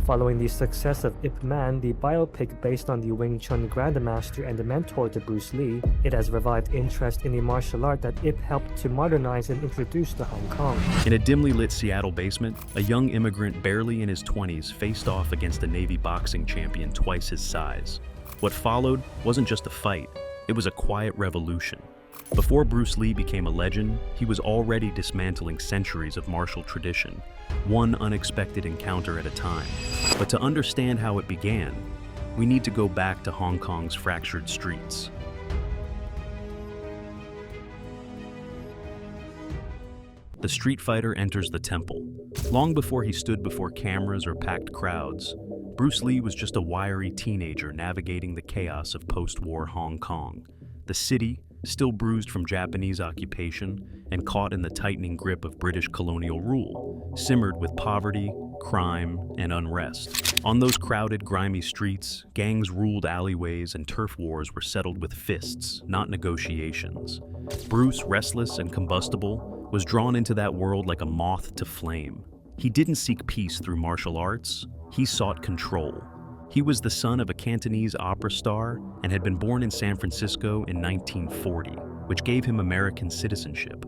Following the success of Ip Man, the biopic based on the Wing Chun grandmaster and the mentor to Bruce Lee, it has revived interest in the martial art that Ip helped to modernize and introduce to Hong Kong. In a dimly lit Seattle basement, a young immigrant barely in his 20s faced off against a Navy boxing champion twice his size. What followed wasn't just a fight, it was a quiet revolution. Before Bruce Lee became a legend, he was already dismantling centuries of martial tradition, one unexpected encounter at a time. But to understand how it began, we need to go back to Hong Kong's fractured streets. The street fighter enters the temple. Long before he stood before cameras or packed crowds, Bruce Lee was just a wiry teenager navigating the chaos of post-war Hong Kong. The city, still bruised from Japanese occupation and caught in the tightening grip of British colonial rule, simmered with poverty, crime, and unrest. On those crowded, grimy streets, gangs ruled alleyways and turf wars were settled with fists, not negotiations. Bruce, restless and combustible, was drawn into that world like a moth to flame. He didn't seek peace through martial arts, he sought control. He was the son of a Cantonese opera star and had been born in San Francisco in 1940, which gave him American citizenship.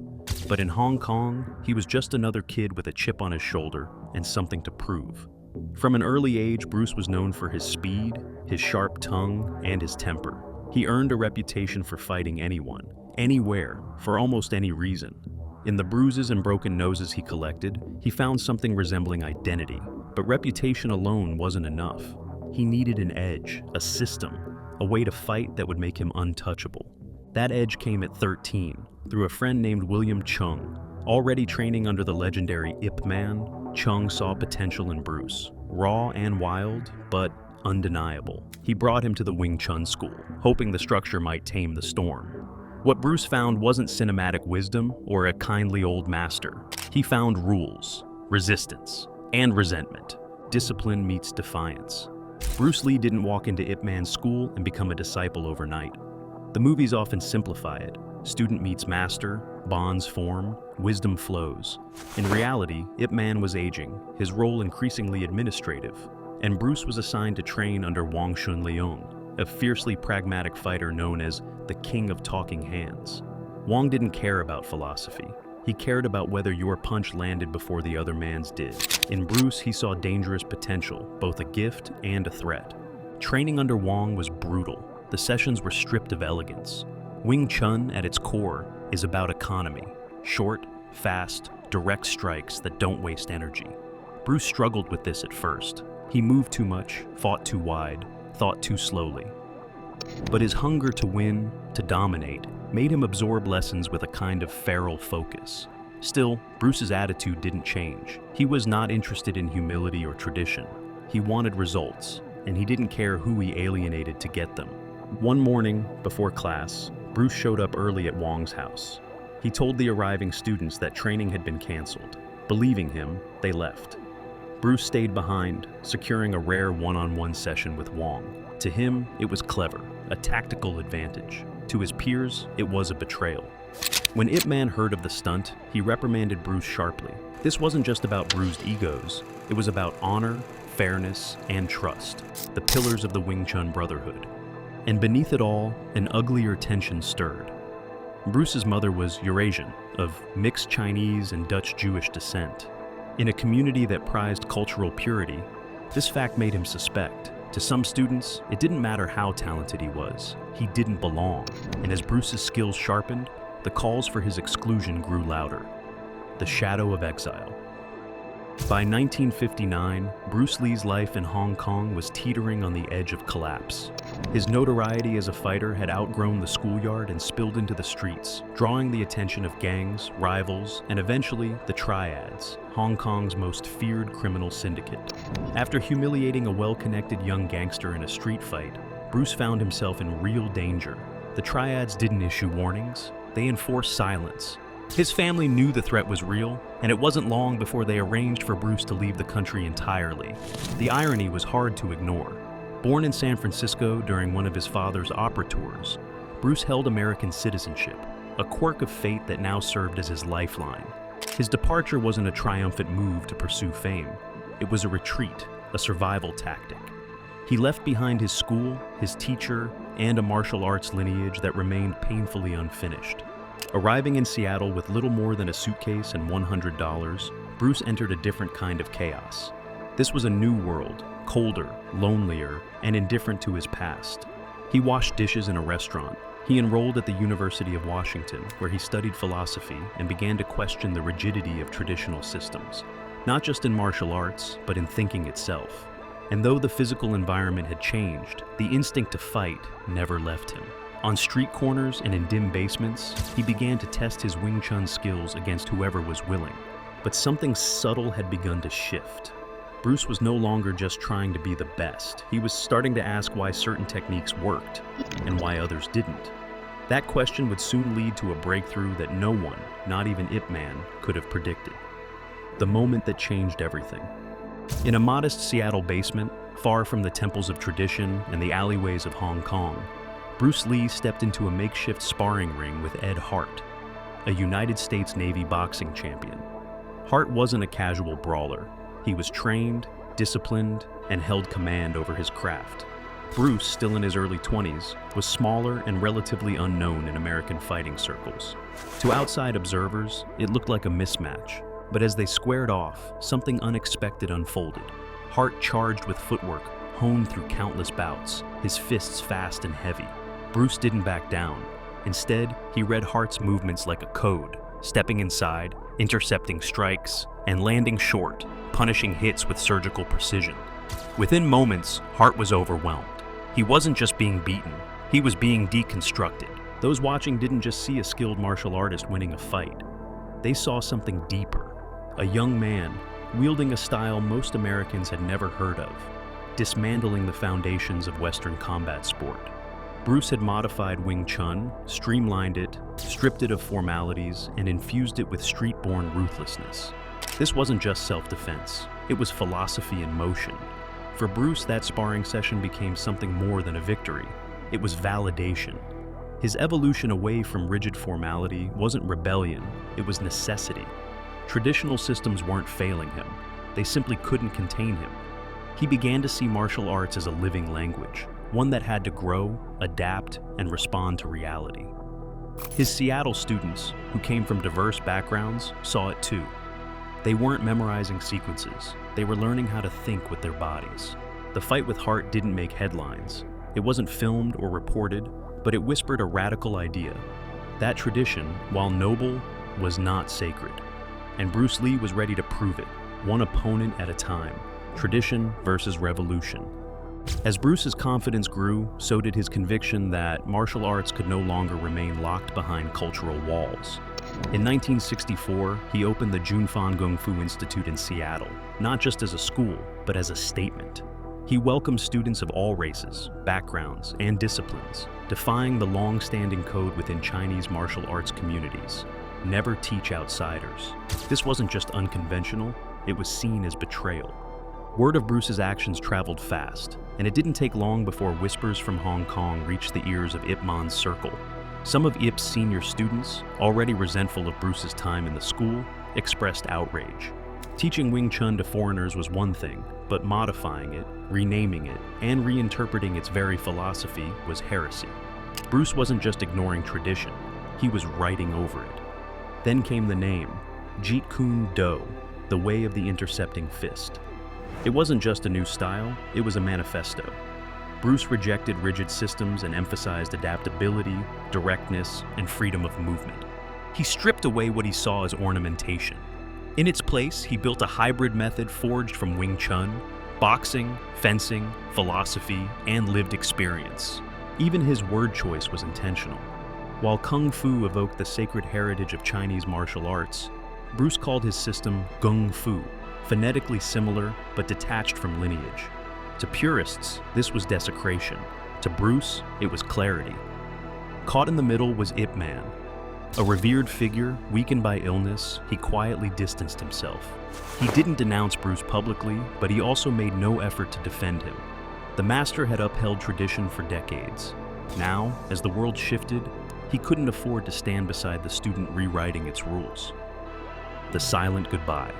But in Hong Kong, he was just another kid with a chip on his shoulder and something to prove. From an early age, Bruce was known for his speed, his sharp tongue, and his temper. He earned a reputation for fighting anyone, anywhere, for almost any reason. In the bruises and broken noses he collected, he found something resembling identity. But reputation alone wasn't enough. He needed an edge, a system, a way to fight that would make him untouchable. That edge came at 13, through a friend named William Chung. Already training under the legendary Ip Man, Chung saw potential in Bruce. Raw and wild, but undeniable. He brought him to the Wing Chun school, hoping the structure might tame the storm. What Bruce found wasn't cinematic wisdom or a kindly old master. He found rules, resistance, and resentment. Discipline meets defiance. Bruce Lee didn't walk into Ip Man's school and become a disciple overnight. The movies often simplify it. Student meets master, bonds form, wisdom flows. In reality, Ip Man was aging, his role increasingly administrative, and Bruce was assigned to train under Wang Shun-leung, a fiercely pragmatic fighter known as the King of Talking Hands. Wang didn't care about philosophy. He cared about whether your punch landed before the other man's did. In Bruce, he saw dangerous potential, both a gift and a threat. Training under Wang was brutal. The sessions were stripped of elegance. Wing Chun, at its core, is about economy. Short, fast, direct strikes that don't waste energy. Bruce struggled with this at first. He moved too much, fought too wide, thought too slowly. But his hunger to win, to dominate, made him absorb lessons with a kind of feral focus. Still, Bruce's attitude didn't change. He was not interested in humility or tradition. He wanted results, and he didn't care who he alienated to get them. One morning, before class, Bruce showed up early at Wang's house. He told the arriving students that training had been canceled. Believing him, they left. Bruce stayed behind, securing a rare one-on-one session with Wang. To him, it was clever, a tactical advantage. To his peers, it was a betrayal. When Ip Man heard of the stunt, he reprimanded Bruce sharply. This wasn't just about bruised egos, it was about honor, fairness, and trust, the pillars of the Wing Chun Brotherhood. And beneath it all, an uglier tension stirred. Bruce's mother was Eurasian, of mixed Chinese and Dutch Jewish descent. In a community that prized cultural purity, this fact made him suspect. To some students, it didn't matter how talented he was, he didn't belong. And as Bruce's skills sharpened, the calls for his exclusion grew louder. The shadow of exile. By 1959, Bruce Lee's life in Hong Kong was teetering on the edge of collapse. His notoriety as a fighter had outgrown the schoolyard and spilled into the streets, drawing the attention of gangs, rivals, and eventually the Triads, Hong Kong's most feared criminal syndicate. After humiliating a well-connected young gangster in a street fight, Bruce found himself in real danger. The Triads didn't issue warnings, they enforced silence. His family knew the threat was real, and it wasn't long before they arranged for Bruce to leave the country entirely. The irony was hard to ignore. Born in San Francisco during one of his father's opera tours, Bruce held American citizenship, a quirk of fate that now served as his lifeline. His departure wasn't a triumphant move to pursue fame. It was a retreat, a survival tactic. He left behind his school, his teacher, and a martial arts lineage that remained painfully unfinished. Arriving in Seattle with little more than a suitcase and $100, Bruce entered a different kind of chaos. This was a new world, colder, lonelier, and indifferent to his past. He washed dishes in a restaurant. He enrolled at the University of Washington, where he studied philosophy and began to question the rigidity of traditional systems, not just in martial arts, but in thinking itself. And though the physical environment had changed, the instinct to fight never left him. On street corners and in dim basements, he began to test his Wing Chun skills against whoever was willing. But something subtle had begun to shift. Bruce was no longer just trying to be the best. He was starting to ask why certain techniques worked and why others didn't. That question would soon lead to a breakthrough that no one, not even Ip Man, could have predicted. The moment that changed everything. In a modest Seattle basement, far from the temples of tradition and the alleyways of Hong Kong, Bruce Lee stepped into a makeshift sparring ring with Ed Hart, a United States Navy boxing champion. Hart wasn't a casual brawler. He was trained, disciplined, and held command over his craft. Bruce, still in his early 20s, was smaller and relatively unknown in American fighting circles. To outside observers, it looked like a mismatch. But as they squared off, something unexpected unfolded. Hart charged with footwork, honed through countless bouts, his fists fast and heavy. Bruce didn't back down. Instead, he read Hart's movements like a code, stepping inside, intercepting strikes, and landing short, punishing hits with surgical precision. Within moments, Hart was overwhelmed. He wasn't just being beaten, he was being deconstructed. Those watching didn't just see a skilled martial artist winning a fight. They saw something deeper. A young man, wielding a style most Americans had never heard of, dismantling the foundations of Western combat sport. Bruce had modified Wing Chun, streamlined it, stripped it of formalities, and infused it with street-born ruthlessness. This wasn't just self-defense, it was philosophy in motion. For Bruce, that sparring session became something more than a victory. It was validation. His evolution away from rigid formality wasn't rebellion, it was necessity. Traditional systems weren't failing him. They simply couldn't contain him. He began to see martial arts as a living language, one that had to grow, adapt, and respond to reality. His Seattle students, who came from diverse backgrounds, saw it too. They weren't memorizing sequences. They were learning how to think with their bodies. The fight with Hart didn't make headlines. It wasn't filmed or reported, but it whispered a radical idea. That tradition, while noble, was not sacred. And Bruce Lee was ready to prove it, one opponent at a time, tradition versus revolution. As Bruce's confidence grew, so did his conviction that martial arts could no longer remain locked behind cultural walls. In 1964, he opened the Junfan Kung Fu Institute in Seattle, not just as a school, but as a statement. He welcomed students of all races, backgrounds, and disciplines, defying the long-standing code within Chinese martial arts communities. Never teach outsiders. This wasn't just unconventional, it was seen as betrayal. Word of Bruce's actions traveled fast, and it didn't take long before whispers from Hong Kong reached the ears of Ip Man's circle. Some of Ip's senior students, already resentful of Bruce's time in the school, expressed outrage. Teaching Wing Chun to foreigners was one thing, but modifying it, renaming it, and reinterpreting its very philosophy was heresy. Bruce wasn't just ignoring tradition, he was writing over it. Then came the name, Jeet Kune Do, the way of the intercepting fist. It wasn't just a new style, it was a manifesto. Bruce rejected rigid systems and emphasized adaptability, directness, and freedom of movement. He stripped away what he saw as ornamentation. In its place, he built a hybrid method forged from Wing Chun, boxing, fencing, philosophy, and lived experience. Even his word choice was intentional. While Kung Fu evoked the sacred heritage of Chinese martial arts, Bruce called his system Gung Fu, phonetically similar but detached from lineage. To purists, this was desecration. To Bruce, it was clarity. Caught in the middle was Ip Man. A revered figure, weakened by illness, he quietly distanced himself. He didn't denounce Bruce publicly, but he also made no effort to defend him. The master had upheld tradition for decades. Now, as the world shifted, he couldn't afford to stand beside the student rewriting its rules. The silent goodbye.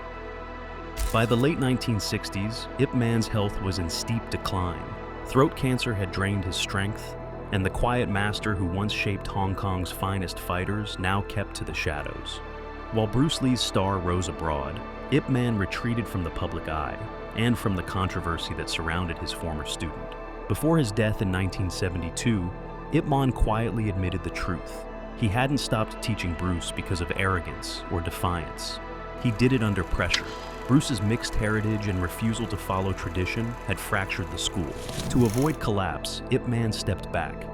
By the late 1960s, Ip Man's health was in steep decline. Throat cancer had drained his strength, and the quiet master who once shaped Hong Kong's finest fighters now kept to the shadows. While Bruce Lee's star rose abroad, Ip Man retreated from the public eye and from the controversy that surrounded his former student. Before his death in 1972, Ip Man quietly admitted the truth. He hadn't stopped teaching Bruce because of arrogance or defiance. He did it under pressure. Bruce's mixed heritage and refusal to follow tradition had fractured the school. To avoid collapse, Ip Man stepped back.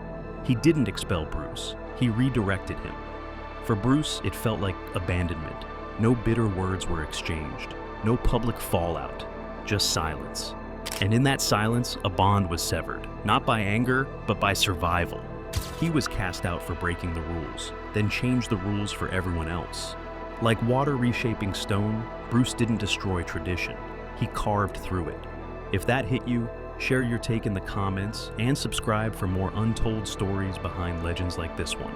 He didn't expel Bruce, he redirected him. For Bruce, it felt like abandonment. No bitter words were exchanged, no public fallout, just silence. And in that silence, a bond was severed, not by anger, but by survival. He was cast out for breaking the rules, then changed the rules for everyone else. Like water reshaping stone, Bruce didn't destroy tradition. He carved through it. If that hit you, share your take in the comments and subscribe for more untold stories behind legends like this one.